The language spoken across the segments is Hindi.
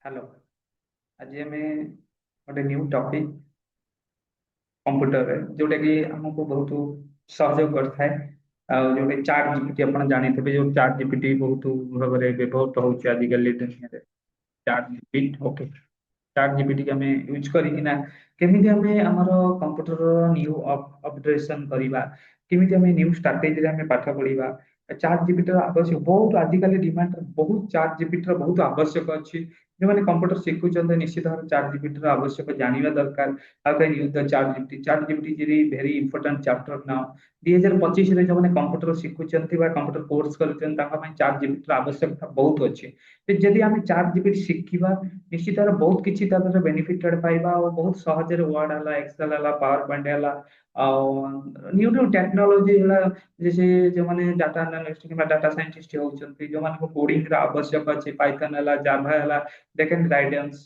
हेलो। आज आम गोटे न्यू टॉपिक कंप्यूटर रे जोटा कि हमको बहुत सहयोग करता है जो चाट जीपीटी आप जानते जो चाट जीपीटी बहुत भाव में व्यवहृत होची आजिकल दुनिया रे। Chat GPT okay. Chat GPT आम यूज करना केमी आम आमर कंप्यूटर न्यू अपडेशन करवा केमी आम न्यू स्ट्राटेजी आम पाठ पढ़ा। चाट जीपीटी आवश्यक बहुत आजिकल डिमांड बहुत चाट जीपीटी बहुत आवश्यक अच्छी जो मैंने कंप्यूटर शिखुं निश्चित भाव चाट जीपीटी आवश्यक जानवा दरकार। How can use the chat GPT is very important chapter now 2025 रे जो मैंने कंप्यूटर शिखुं कंप्यूटर कोर्स कर चाट जीपीटी आवश्यकता बहुत अच्छी। जदि आम चाट जीपीटी शिखा निश्चित भाव बहुत किसी बेनिफिटेड पाइबा और बहुत सहज वर्ड है एक्सेल है पावर पॉइंट है न्यू न्यू टेक्नोलॉजी है जैसे जो मैंने डाटा एनालिस्ट कि डाटा साइंटिस्ट होती जो मान कोडिंग आवश्यक अच्छे पाइथन है जावा है they can guidance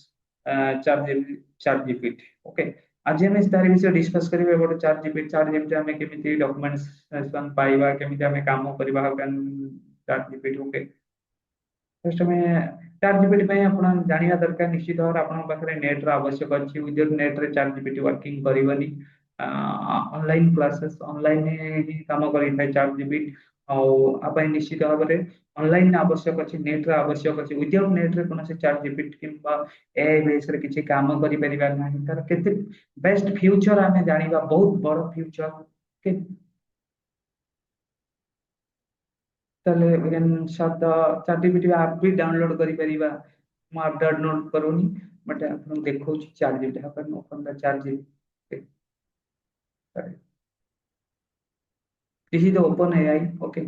chat GPT okay. आज हम तार विषय डिस्कस करेंगे गोटे चाट जीपीटी आम केमी डॉक्यूमेंटेशन पाइबा केमी आम काम करवा how can chat GPT okay. First में चार जीबी आप जानवा दरकार निश्चित भाव आप नेट आवश्यक अच्छी विदाउट नेट रे चार जीबी वर्किंग करनी। ऑनलाइन क्लासेस ऑनलाइन ही काम कर चार जीबी आप निश्चित भाव में ऑनलाइन आवश्यक अच्छी नेट आवश्यक अच्छी विदाउट नेट रे कौन चार जीबी कि एआई बेस रे किसी काम कर तार केते बेस्ट फ्यूचर आम जाना बहुत बड़ फ्यूचर ओके। ताले we can shut the ChatGPT app भी डाउनलोड करि परिबा। मैं ऐप डाउनलोड करूनी बट आपन देखौ चैट जीपीटी अपन open the ChatGPT. This is the OpenAI okay.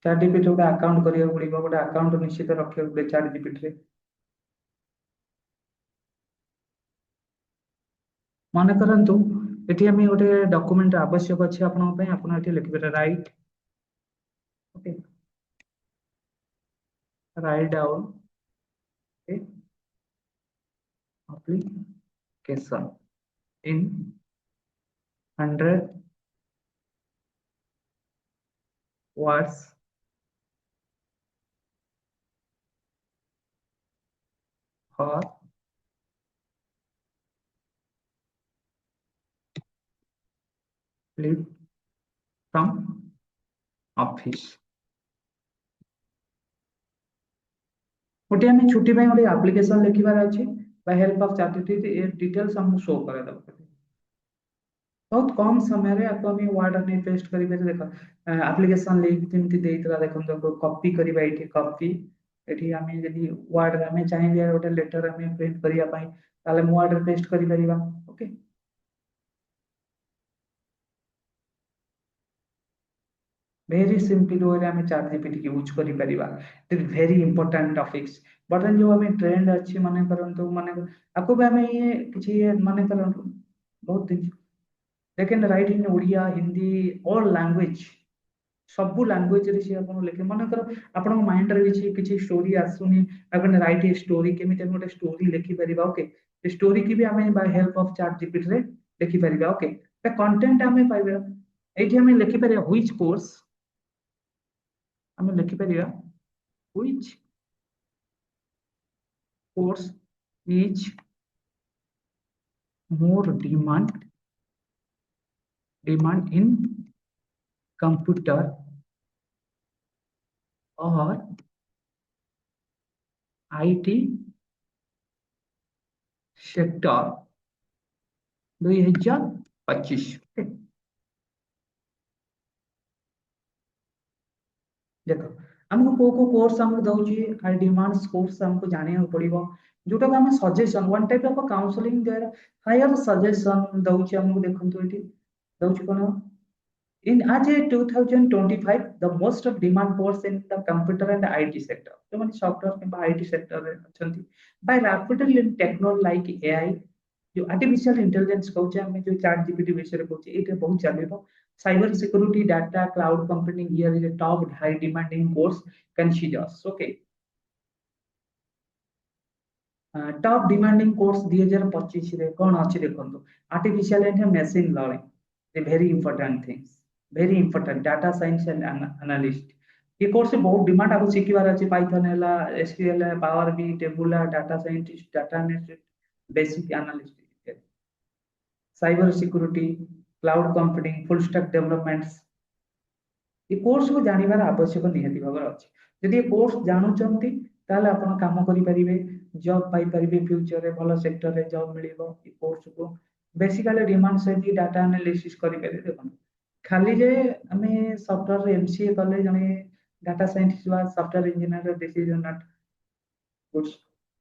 ChatGPT गोटे अकाउंट करिया पड़िबो गोटे अकाउंट निश्चित रखिया पड़े चैट जीपीटी रे। मन करंतु एटी हम गोटे डॉक्यूमेंट आवश्यक अछि आपन पय आपन एटी लिखि बेटा right okay. Write down okay application in 100 words for leave from office। गोटे आम छुट्टी गोटे आप्लिकेसन लिखार अच्छे हेल्प ऑफ चैट जीपीटी ये डिटेल्स हमको शो करे बहुत कम समय रे आपको हम वर्ड में पेस्ट करि देख एप्लिकेशन लिंक जमती देइतला देखो कॉपी करबा एठी कॉपी एठी हम यदि वर्ड में चाहिए गोटे लेटर हम प्रिंट करिया पई ताले वर्ड रे पेस्ट करि परिबा ओके। वेरी सिंपल वे आम चैट जीपीटी यूज करि परिबा वेरी इंपोर्टेंट टॉपिक्स बर्तमान जो हमें ट्रेंड अच्छी माने करंतु माने आपको भी हमें ये किसी माने करंतु बहुत दिन लेकिन राइट इन ओडिया हिंदी ऑल लैंग्वेज सब लैंग्वेज रे से आपन लिखे मन कर आपन माइंड रे किछि स्टोरी आसुनी आपन राइट ए स्टोरी केमिति हम गोटे स्टोरी लिखि परिबा ओके। स्टोरी की भी हमें by help of ChatGPT रे लिखि परिबा ओके। ता कंटेंट हमें पाइबा एठी हमें लिखि परिबा व्हिच कोर्स हमें लिखि परिबा which course is more demand in computer और आईटी सेक्टर 2025 देखो हमको को कोर्स हमको दउची आई डिमांड्स कोर्स हमको जाने पड़िबो जोटा को हम suggestion one type of counselling their higher suggestion दउची हमको देखंतु एटी दउची कोन in as a 2025 the most of demand course in the computer and IT sector जो माने सॉफ्टवेयर के आईटी सेक्टर रे अछंती by rapidly in technology like AI जो आर्टिफिशियल इंटेलिजेंस कहउचे हम जो चैट जीपीटी विषय रे कहउचे एटे बहुत चलेबो। Cyber security data cloud computing here is a top high demanding course considers okay। Top demanding course 2025 रे कौन अच्छी देखो artificial and machine learning very important things very important data science and analyst ये कोर्स बहुत डिमांड आपको शिखिबार अच्छी पाइथन है एसक्यूएल है power B Tableau data scientist data analyst basic analyst cyber security cloud computing full stack developments ये कोर्स को जानिबार आवश्यक निहाती भाव अच्छी जदि ये कोर्स जानुचंती ताहले आपण काम करि परिबे जॉब पाई परिबे फ्यूचर रे भलो सेक्टर रे जॉब मिलिबो ये कोर्स को बेसिकली डिमांड से भी डाटा एनालिसिस करि परिबे देखो खाली जे हमें सॉफ्टवेयर एमसीए कॉलेज जने डाटा साइंटिस्ट वा software engineer this is not good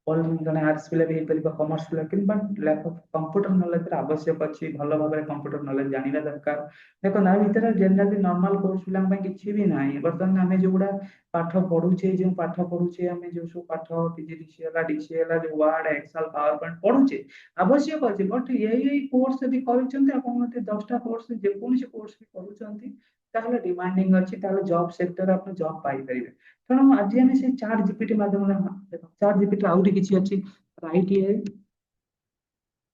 all जने आर्ट्स पिला भी परिबा कॉमर्स पिला किन but lack of computer knowledge रा आवश्यक अछि भलो भाबरे कंप्यूटर नॉलेज जानिबा दरकार देखो ना भीतर जनरली नॉर्मल कोर्स पिला में किछि भी नाही बर्तन हमें जो गुडा पाठ पढुछे जो पाठ पढुछे हमें जो सो पाठ पीजीडीसीएल डीसीएल जो वर्ड एक्सेल पावर पॉइंट पढुछे आवश्यक अछि बट यही कोर्स यदि करिसंते आपण मते 10टा कोर्स जे कोनसी कोर्स भी करूछंती ताहले डिमांडिंग अछि ताहले जॉब सेक्टर आपण जॉब पाई परिबे तेणु आज आम से चार जीपीटी माध्यम देखो चार जीपीटी आउट किसी अच्छी write a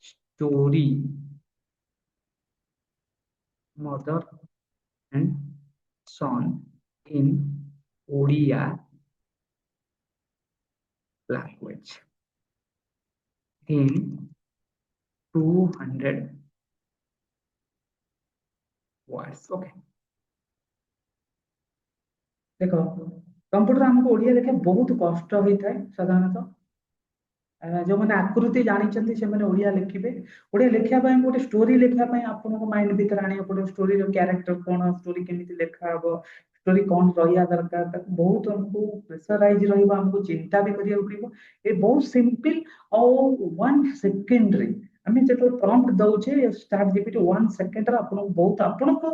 story mother and son in Odia language in 200 words okay देखो कंप्यूटर हमको ओडिया लेखे बहुत कष्ट होता है साधारणतः जो मैंने आकृति जानी से मैंने ओडिया लिखिबे ओडिया लिखिया पई गोटे स्टोरी लिखिया पई आपन को माइंड भीतर आनिया पड़ो स्टोरी रो कैरेक्टर कोन स्टोरी केमिति लेखा हबो स्टोरी कोन रहिया दरकार ताको बहुत हमको प्रेशराइज रहइबा हमको चिंता भी करिया पड़िबो ए बहुत सिंपल और 1 सेकंड रे हमें जेतो प्रॉम्प्ट दउछे स्टार्ट जीपीटी 1 सेकंड रे आपन बहुत आपन को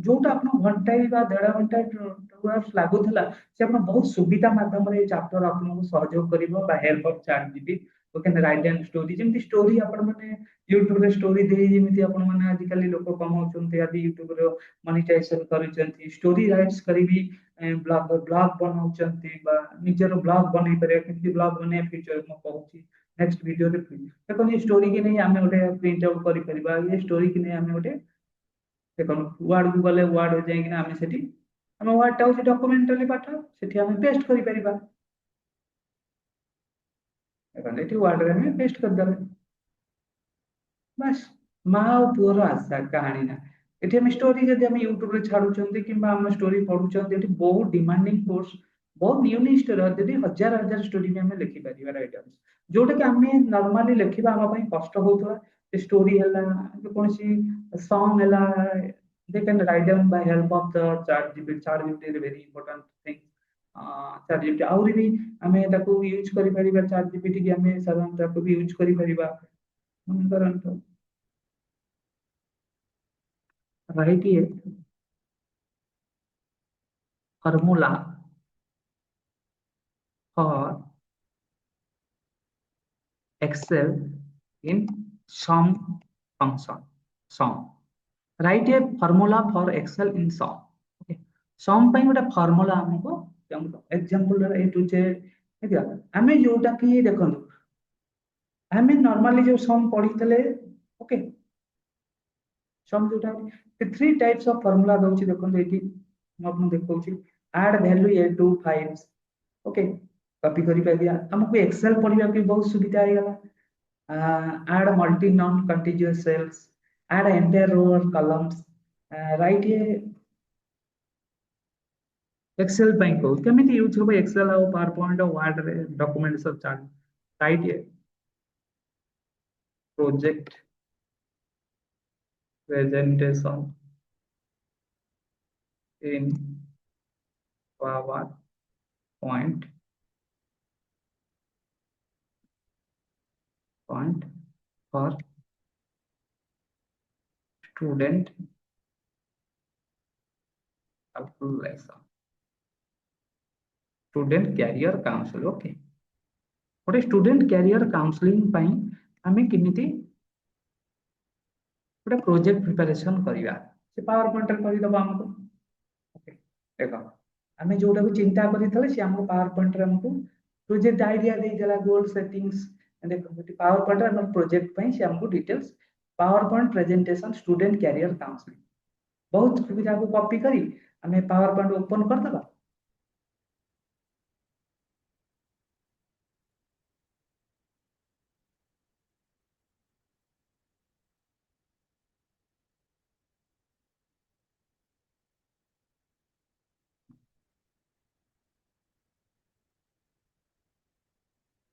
जोटा आपन घंटा बा 1.5 घंटा 2 आवर्स लागुथला से आपन बहुत सुविधा माध्यम रे चैप्टर आपन को सहयोग करिवो बा help of ChatGPT okay write and story जेमती स्टोरी आपण माने यूट्यूब रे स्टोरी दे जेमती आपण माने आजिकली लोक कमाउछन्ते आदि यूट्यूब रे मोनेटाइजेशन करिसन्ती स्टोरी राइट्स करिबी ब्लॉग ब्लॉग बनाउछन्ती बा निजर ब्लॉग बनै पारे केमती ब्लॉग बनै फ्यूचर म कहूची नेक्स्ट वीडियो रे देखो ये स्टोरी की नहीं आमे ओटे प्रिंट आउट करि परिबा ये स्टोरी की नहीं आमे ओटे देखो वर्ड गूगल ले वर्ड हो जाय कि आमे सेठी आमे वर्ड टा होची डॉक्यूमेंटरी पाठ सेठी आमे पेस्ट करि परिबा देखो एठी वर्ड रे आमे पेस्ट कर दबे बस माँ और पुअर आशा कहानी ना एठी हम स्टोरी जदि हम यूट्यूब रे छाडुचंती किबा हम स्टोरी पढुचंती एठी बहुत डिमांडिंग कोर्स बहुत न्यू स्टोरी जदि हजार हजार स्टोरी भी हम लिखि परिबा राइटर्स जोटा कि हमें नॉर्मली लिखिबा हम पई कष्ट होतला स्टोरी हला कोनसी सॉन्ग हला they can write down by help of the chart GPT very important thing chart GPT आउरी भी हमें ताको यूज करि परिबा चार्ट जीपीटी की हमें साधारण ताको भी यूज करि परिबा मन करंतो write a formula for Excel in sum function sum write a formula for Excel in sum okay sum पई गोटे फॉर्मूला हमको एग्जांपल ए टू जेड देखा हमें जोटा कि देखंतु हमें नॉर्मली जो सम पढ़ीतले ओके सम जोटा थ्री टाइप्स ऑफ फॉर्मूला दउची देखंतु एठी हम आपन देखौची add value A to 5 okay copy करी पा दिया हमको एक्सेल पढ़िबा के बहुत सुविधा हो गला add multi non continuous cells add entire row और कॉलम्स राइट ये एक्सेल ପାଇଁ को केमिति यूज होबो एक्सेल और पावर पॉइंट और वर्ड रे डॉक्यूमेंट सब chart write a project presentation in PowerPoint point for student calculation student career council okay गोटे स्टूडेंट कैरियर काउंसलिंग ପାଇଁ ଆମେ କେମିତି ଗୋଟେ प्रोजेक्ट प्रिपरेशन करिवा से पावर पॉइंट रे करि दबा हमको ओके देखो ଆମେ जोटा को चिंता करिथले से हमको पावर पॉइंट रे हमको प्रोजेक्ट आईडिया दे देला गोल सेटिंग्स देखो पावर पॉइंट हम प्रोजेक्ट पे से हमको details PowerPoint presentation student career counselling बहुत सुविधा को कॉपी करी हमें पावर पॉइंट ओपन कर दबा।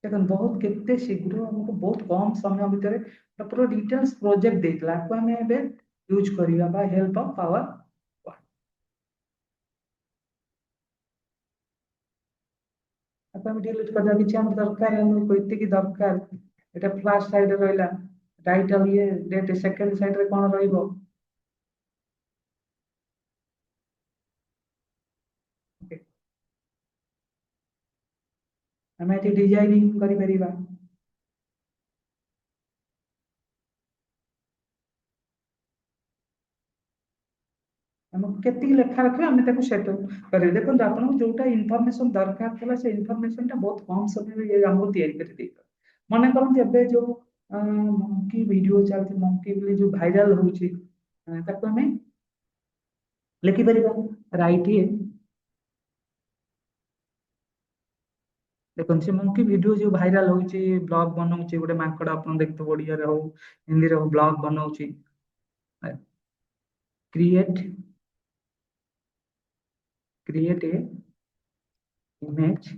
देखो बहुत केते शीघ्र हमको बहुत कम समय भितर पूरा डिटेल्स प्रोजेक्ट देतला को हमें एबे यूज करिया बा हेल्प ऑफ पावर पॉइंट। अब हम डिलीट कर दिया कि हम दरकार हमको इत्ते की दरकार एटा फर्स्ट साइड रहला टाइटल ये डेट सेकंड साइड रे कोन रहइबो। हमें एटी डिजाइनिंग करि परिबा। हमको केति लेखा रखिबा हमें ताको सेट करियो देखो आपन जोटा इन्फॉर्मेशन दरकार थला से इन्फॉर्मेशन टा बहुत कम समय में ये हमको तैयारी कर दे मने करन एबे जो मंकी वीडियो चलती मंकी बोली जो वायरल होउची ताको हमें लिखि परिबा राइट ये देखो से मंकी वीडियो जो वायरल होउची ब्लॉग बनाउची गोटे माकड़ आपन देखतो ओडिया रे हो हिंदी रे हो ब्लॉग बनाउची create create a image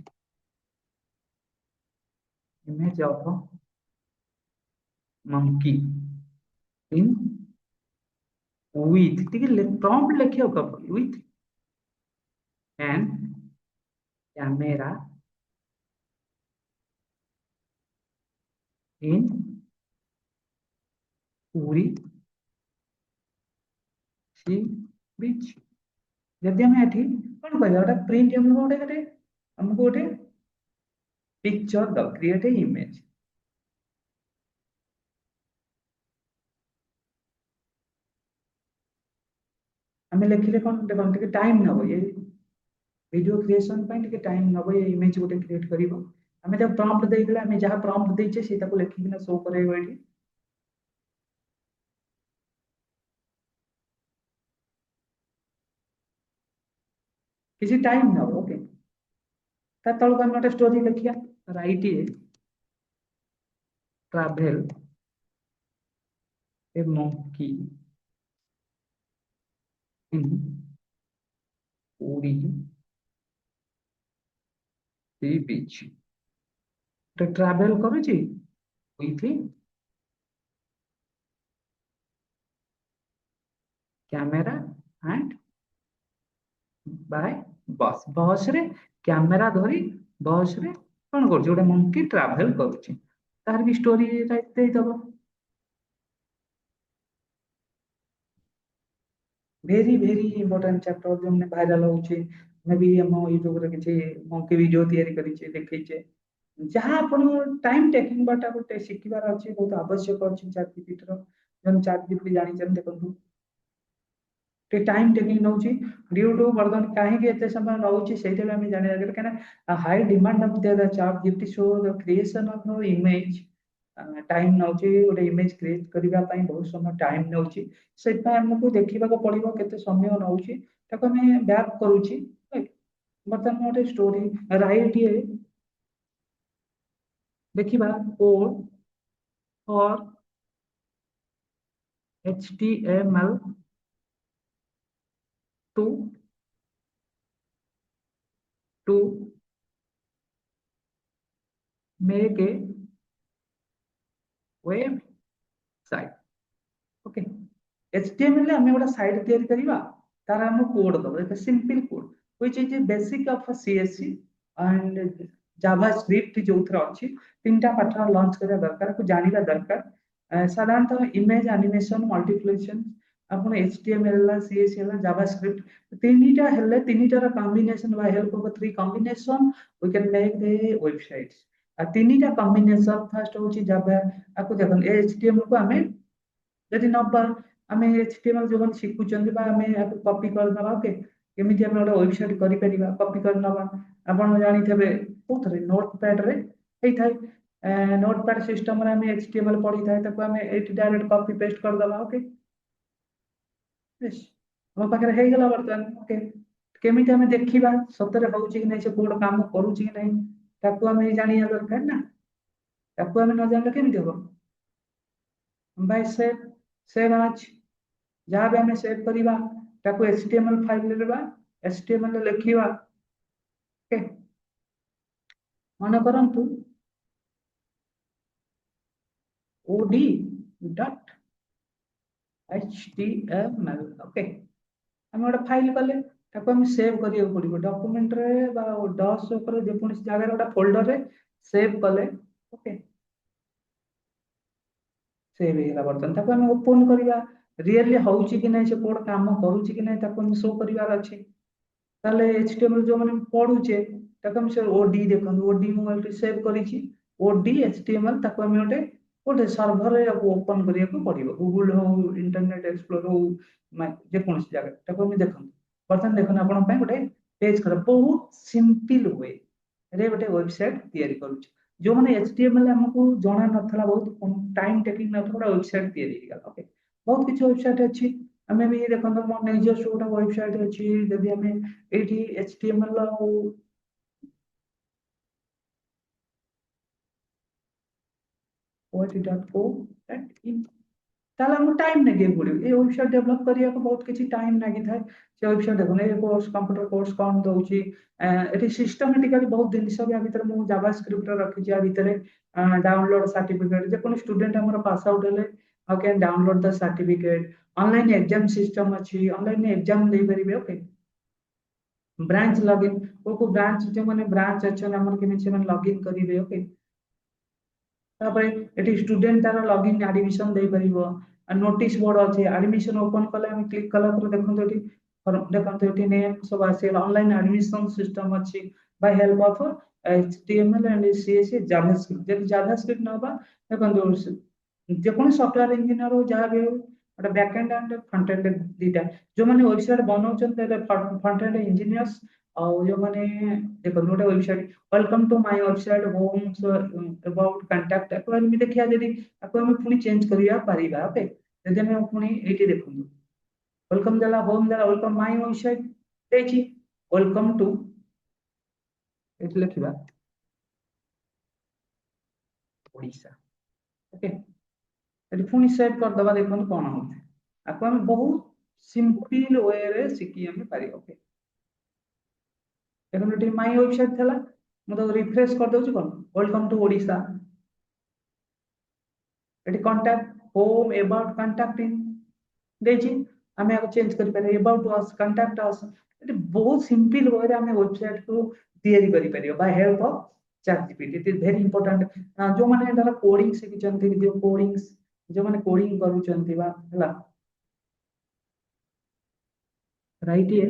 image of monkey in with ठीक है प्रॉम्प्ट लिखियो कब with an camera in पूरी सी बीच जदि हम एठी कोन कहया ओटा प्रिंट हम गोटे गोटे हमको गोटे picture the create a image हमें लिखिले कोन देखो टिके टाइम नबो ये वीडियो क्रिएशन ପାଇଁ ଟିକେ टाइम नबो ये इमेज गोटे क्रिएट करिवो हमें जब प्रॉम्प्ट देइले हमें जहां प्रॉम्प्ट देइछे सेटा को लिखिना शो करेबो एठी किसी टाइम नबो ओके ता तळको हम गोटे स्टोरी लिखिया right A travel A monkey in पूरी सी बीच तो ट्रैवल करूची with camera and by बस बस रे कैमेरा धरी बस रे कौन कर गोटे मंकी ट्रैवल करुची तार भी स्टोरी राइट दे दबो वेरी वेरी इंपोर्टेंट चैप्टर जो हमने वायरल होउची मैं भी हम यूट्यूब रे किछि मंकी वीडियो तैयारी करी छे देखै छे जहां अपन टाइम टेकिंग बटा गोटे शिखिबार अछि बहुत आवश्यक अछि चैट जीपीटी रो जन चैट जीपीटी जानि छन देखंतु टे टाइम टेकिंग नउची ड्यू टू वर्धन काहे के एते समय नउची सेते हमें जाने लगे कहना high demand of the ChatGPT show the creation of no image time नउची गोटे इमेज क्रिएट करबा पई बहुत समय टाइम नउची सेता हमको देखिबा को पड़िबो केते समय नउची ताको हमें बैक करूची बर्तन मोटे स्टोरी राइट ये देखिबा कोड और HTML to to make a website okay HTML रे हमें गोटा साइट तैयारी करिबा तार हम कोड दबो एक simple code which is basic of CSC and JavaScript जो थरा अछि तीनटा पाठ लॉन्च करिया दरकार को जानिबा दरकार साधारणतः इमेज एनिमेशन मल्टीप्लिकेशन अपन HTML ला CSS ला जावास्क्रिप्ट तीनटा हेले तीनटार combination by help of three combination we can make the websites आ तीनटा कॉम्बिनेशन फर्स्ट होची जावा आपको देखन HTML को हमें यदि नबा आम HTML जो शिखुं आम कॉपी करना ओके केमी आम गोटे वेबसाइट करी कॉपी करना आप जानी थे कौन नोट पैड रे होता है नोटपैड सिस्टम रे हमें एचटीएमएल पढ़ी थाए ताको हमें एटी डायरेक्ट कॉपी पेस्ट कर दबा ओके यस हम पाखरे हे गेला वर्तमान ओके केमिति हमें देखिबा सतरे होउची कि नै से कोड काम करूची कि नै ताको हमें जानिया दरकार ना ताको हमें न जानले केमिति हो बाय सेव आज जहाँ भी हमें सेव करिबा ताको एचटीएमएल फाइल ले लेबा एचटीएमएल लिखिबा ओके मन करंतु od डॉट html ओके हम गोटे फाइल कले ताको हम सेव करिया पड़िबो डॉक्यूमेंट रे बा डॉस ऊपर जे कोनसी जगह रे गोटे फोल्डर रे सेव कले ओके सेव हेला बर्तन ताको हम ओपन करिबा रियली होउची कि नै से कोड काम करूची कि नै ताको हम शो करिवार अछि ताले एचटीएमएल जो माने पढुचे ताको हम से ओडी देखन ओडी मोबाइल रे सेव करिछि ओडी एचटीएमएल ताको हम गोटे गोटे सर्वर रे ओपन करिया को पड़िबो गूगल हो इंटरनेट एक्सप्लोरर हो जे कोनसी जगह ताको हम देखन बर्तन देखन आपण पे गोटे पेज कर बहुत सिंपल वे रे गोटे वेबसाइट तैयारी करूछ जो माने एचटीएमएल हमको जाना नथला बहुत टाइम टेकिंग नथला गोटे वेबसाइट तैयारी गला ओके बहुत किछि वेबसाइट अछि हमें भी देखन तो मोर निजस्व गोटे वेबसाइट अछि जदि हमें एटी एचटीएमएल what.co.in ताले हम टाइम लगे पड़ो ये वेबसाइट डेवलप करिया को बहुत किछि टाइम लागि थाए से वेबसाइट देखो ए कोर्स कंप्यूटर कोर्स कोन दउची एटी सिस्टमैटिकली बहुत दिन सब या भीतर मु जावास्क्रिप्ट रखि जा भीतर डाउनलोड सर्टिफिकेट जे कोन स्टूडेंट हमर पास आउट हेले how can download the certificate online exam system अछि ऑनलाइन एग्जाम दे परिबे ओके ब्रांच लॉगिन को ब्रांच जे माने ब्रांच अच्छा हमर के से मन लॉगिन करिवे ओके तापर एटी स्टूडेंट तार लॉगिन एडमिशन दे परिबो नोटिस बोर्ड अछि एडमिशन ओपन कले हम क्लिक कला पर देखन एटी देखन एटी नेम सब आसे ऑनलाइन एडमिशन सिस्टम अछि by help of HTML and CSS JavaScript जब जावास्क्रिप्ट न बा देखन जे कोन सॉफ्टवेयर इंजीनियर हो जहाँ भी हो गोटे बैकएंड एंड फ्रंट एंड दीटा जो माने वेबसाइट बनाउछन फ्रंट एंड इंजीनियर्स और जो माने देखो गोटे website welcome to my website home about contact एको हम देखिया जदी एको हम पुनी चेंज करिया परिबा ओके जदी हम पुनी एटी देखुनु वेलकम देला होम देला वेलकम माय वेबसाइट देछि वेलकम टू एटी लिखिबा ओडिसा ओके एटी पुनी सेव कर दबा देखन कोन होते आपको हम बहुत सिंपल वे रे सिकी हम पारि ओके देखन एटी माय वेबसाइट थला मु तो रिफ्रेश कर दउची कोन वेलकम टू ओडिसा एटी कांटेक्ट होम अबाउट कांटेक्टिंग देछि हमें आको चेंज कर पारे अबाउट अस कांटेक्ट अस एटी बहुत सिंपल वे रे हमें वेबसाइट को तैयारी करि पारियो by help of ChatGPT it is very important जो माने धर कोडिंग सिखिचंती जो कोडिंग्स जो माने कोडिंग करूचंती बा हला राइट ए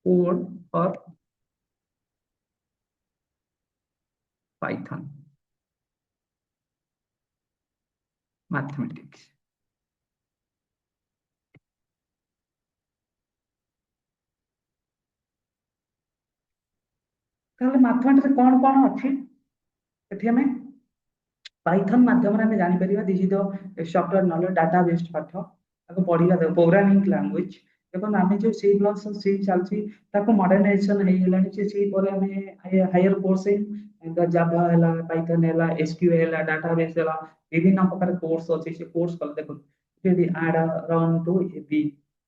कोड और पाइथन मैथमेटिक्स ताहले मैथमेटिक्स कोन अछि एठी हमें पाइथन माध्यम रे जानि परिबा this is the software knowledge data based पाठ ताको पढिबा प्रोग्रामिंग लैंग्वेज देखो आमे जो सी प्लस सी चलची ताको मॉडर्नाइजेशन हे गेलानी जे सी पर हमें हायर कोर्स द जावा हला पाइथन हला एसक्यूएल हला डाटाबेस हला विभिन्न प्रकार कोर्स अछि से कोर्स कर देखो यदि add run to AB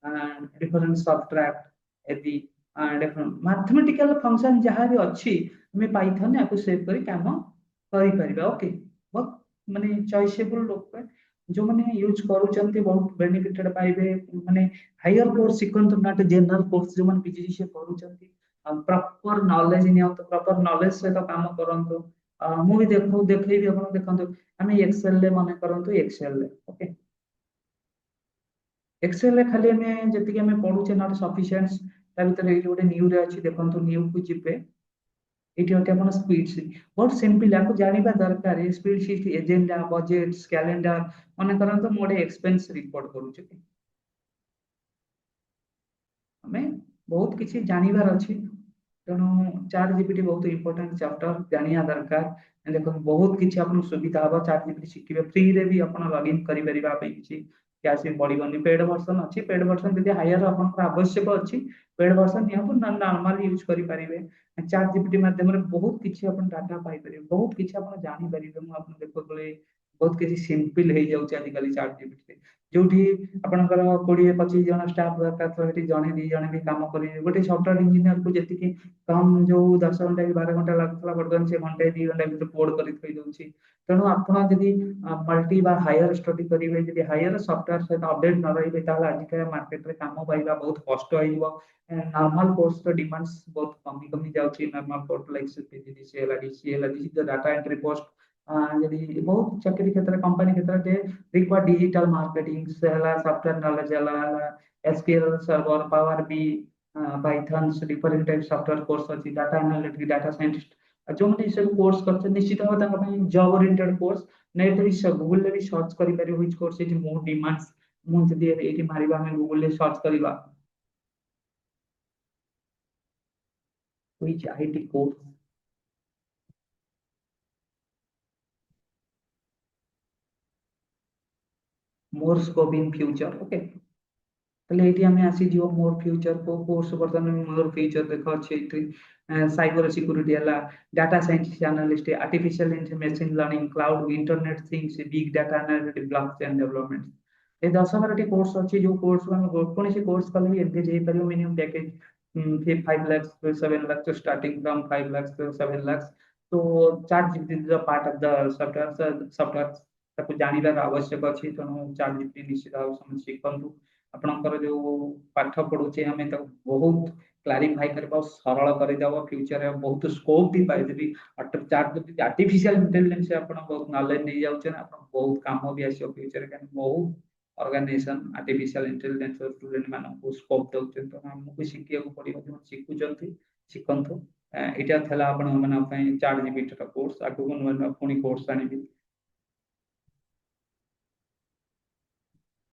different subtract AB different mathematical function जहां भी अछि हमें पाइथन याको सेव करी काम करि परिबा ओके बहुत माने चॉइसेबल लोक पे जो माने यूज करूचंती बहुत बेनिफिटेड पाइबे माने हायर कोर्स सिखंत नाट जनरल कोर्स जो माने पीजीडी से करूचंती प्रॉपर नॉलेज नियो तो प्रॉपर नॉलेज से तो काम करंतु मु भी देखै भी अपन देखंतु हमें एक्सेल ले माने करंतु एक्सेल ले ओके एक्सेल रे खाली हमें जति के हमें पढुचे नॉट सफिशिएंट ता भीतर एई गोटे न्यू रे अछि देखंतु न्यू को जिपे एटी होते अपन स्पीड सी बहुत सिंपल आपको जानिबा दरकार है speed see agenda budget calendar मन करन तो मोडे एक्सपेंस रिपोर्ट करू छी हमें बहुत किसी जानिबार अछि ତେଣୁ ଚାଟ୍ ଜିପିଟି ବହୁତ ଇମ୍ପୋର୍ଟାଣ୍ଟ ଚାପ୍ଟର ଜାଣିବା ଦରକାର। ଦେଖନ୍ତୁ ବହୁତ କିଛି ଆପଣଙ୍କୁ ସୁବିଧା ହବ ଚାଟ୍ ଜିପିଟି ଶିଖିବେ, ଫ୍ରିରେ ବି ଆପଣ ଲଗଇନ୍ କରିପାରିବା ପାଇଁ କିଛି କ୍ୟାସ୍ ବି ପଡ଼ିବନି। ପେଡ୍ ଭର୍ସନ ଅଛି, ପେଡ୍ ଭର୍ସନ ଯଦି ହାୟର ଆପଣଙ୍କର ଆବଶ୍ୟକ ଅଛି ପେଡ୍ ଭର୍ସନ ନିଅନ୍ତୁ, ନା ନର୍ମାଲ ୟୁଜ୍ କରିପାରିବେ। ଚାଟ୍ ଜିପିଟି ମାଧ୍ୟମରେ ବହୁତ କିଛି ଆପଣ ଡାଟା ପାଇପାରିବେ, ବହୁତ କିଛି ଆପଣ ଜାଣିପାରିବେ। ମୁଁ ଆପଣ ଦେଖୁଥିଲି ବହୁତ କିଛି ସିମ୍ପଲ ହେଇଯାଉଛି ଆଜିକାଲି ଚାଟ୍ ଜିପିଟିରେ। ଯୋଉଠି ଆପଣଙ୍କର 20-25 ଜଣ ଷ୍ଟାଫ୍ ଦରକାର ଥିବ ସେଠି ଜଣେ ଦି ଜଣ ବି କାମ କରିବେ। ଗୋଟେ ସଫ୍ଟୱେର ଇଞ୍ଜିନିୟରକୁ ଯେତିକି କମ୍ ଯୋଉ 10 ଘଣ୍ଟା କି 12 ଘଣ୍ଟା ଲାଗୁଥିଲା ବର୍ତ୍ତମାନ ସେ ଘଣ୍ଟେ 2 ଘଣ୍ଟା ଭିତରେ କୋଡ୍ କରି ଥୋଇ ଦଉଛି। ତେଣୁ ଆପଣ ଯଦି ମଲ୍ଟି ବା ହାୟର ଷ୍ଟଡି କରିବେ, ଯଦି ହାୟର ସଫ୍ଟୱେର ସହିତ ଅପଡେଟ ନ ରହିବେ, ତାହେଲେ ଆଜିକା ମାର୍କେଟରେ କାମ ପାଇବା ବହୁତ କଷ୍ଟ ହେଇଯିବ। ନର୍ମାଲ କୋର୍ସର ଡିମାଣ୍ଡସ୍ ବହୁତ କମି କମି ଯାଉଛି। ନର୍ମାଲ କୋର୍ସ ଲାଇକ୍ ପିଜିଡିସି ହେଲା, ଡିସି ହେଲା, ଡାଟା ଏଣ୍ଟ୍ରି ପୋଷ୍ଟ ଯଦି ବହୁତ ଚାକିରୀ କ୍ଷେତ୍ରରେ କମ୍ପାନୀ କ୍ଷେତ୍ରରେ ରିକ୍ୱାର୍ଡ ଡିଜିଟାଲ ମାର୍କେଟିଂ ହେଲା, ସଫ୍ଟୱେର ନଲେଜ ହେଲା, SQL server, power BI, Python, different type software course ଅଛି, ଡାଟା ଆନାଲିଟିକ୍ସ, ଡାଟା ସାଇଣ୍ଟିଷ୍ଟ। ଆଉ ଯୋଉମାନେ ଏ ସବୁ କୋର୍ସ କରିଛନ୍ତି ନିଶ୍ଚିତ ଭାବେ ତାଙ୍କ ପାଇଁ ଜବ୍ ଓରିଏଣ୍ଟେଡ କୋର୍ସ। ନେଟ୍ ବି ଗୁଗଲରେ ବି ସର୍ଚ୍ଚ କରିପାରିବେ which course is more demands. ମୁଁ ଯଦି ଏଇଠି ମାରିବା ଆମେ ଗୁଗଲରେ ସର୍ଚ୍ଚ କରିବା which IT course more scope in future, okay। তাহলে এটি আমি আসিଯିବ ମୋର ଫ୍ୟୁଚର କୋଉ କୋର୍ସ ବର୍ତ୍ତମାନ ମୋର ଫ୍ୟୁଚର ଦେଖ ଅଛି ଏଇଠି। ସାଇବର ସିକ୍ୟୁରିଟି ହେଲା, data science analyst, artificial machine learning, cloud, internet things, big data analytics, blockchain development. এই 10-12ଟି କୋର୍ସ ଅଛି ଯୋଉ କୋର୍ସ ଆମେ କୌଣସି କୋର୍ସ କଲେ ବି ଏନଗେଜ ହେଇପାରିବ। Minimum package 5 lakhs 7 lakhs starting from 5 lakhs to 7 lakhs। तो chat GPT part of the software ତାକୁ ଜାଣିବାର ଆବଶ୍ୟକ ଅଛି। ତେଣୁ ଚାଟ୍ ଜିପିଟି ନିଶ୍ଚିତ ଭାବେ ସମସ୍ତେ ଶିଖନ୍ତୁ। ଆପଣଙ୍କର ଯୋଉ ପାଠ ପଢୁଛେ ଆମେ ତାକୁ ବହୁତ କ୍ଲାରିଫାଇ କରିବା, ସରଳ କରିଦେବ। ଫ୍ୟୁଚରରେ ବହୁତ ସ୍କୋପ ବି ପାଇଦେବି। ଚାଟ୍ ଜିପିଟି ଆର୍ଟିଫିସିଆଲ ଇଣ୍ଟେଲିଜେନ୍ସ ଆପଣ ବହୁତ ନଲେଜ ନେଇଯାଉଛନ୍ତି, ଆପଣ ବହୁତ କାମ ବି ଆସିବ ଫ୍ୟୁଚରରେ। କାରଣ ବହୁତ ଅର୍ଗାନାଇଜେସନ ଆର୍ଟିଫିସିଆଲ ଇଣ୍ଟେଲିଜେନ୍ସ ଷ୍ଟୁଡେଣ୍ଟ ମାନଙ୍କୁ ସ୍କୋପ ଦଉଛନ୍ତି। ତେଣୁ ଆମକୁ ଶିଖିବାକୁ ପଡିବ, ଯୋଉମାନେ ଶିଖୁଛନ୍ତି ଶିଖନ୍ତୁ। ଏଇଟା ଥିଲା ଆପଣଙ୍କ ମାନଙ୍କ ପାଇଁ ଚାଟ୍ ଜିପିଟିର କୋର୍ସ। ଆଗକୁ ନୂଆ ନୂଆ ପୁଣି କୋର୍ସ ଆଣିବି।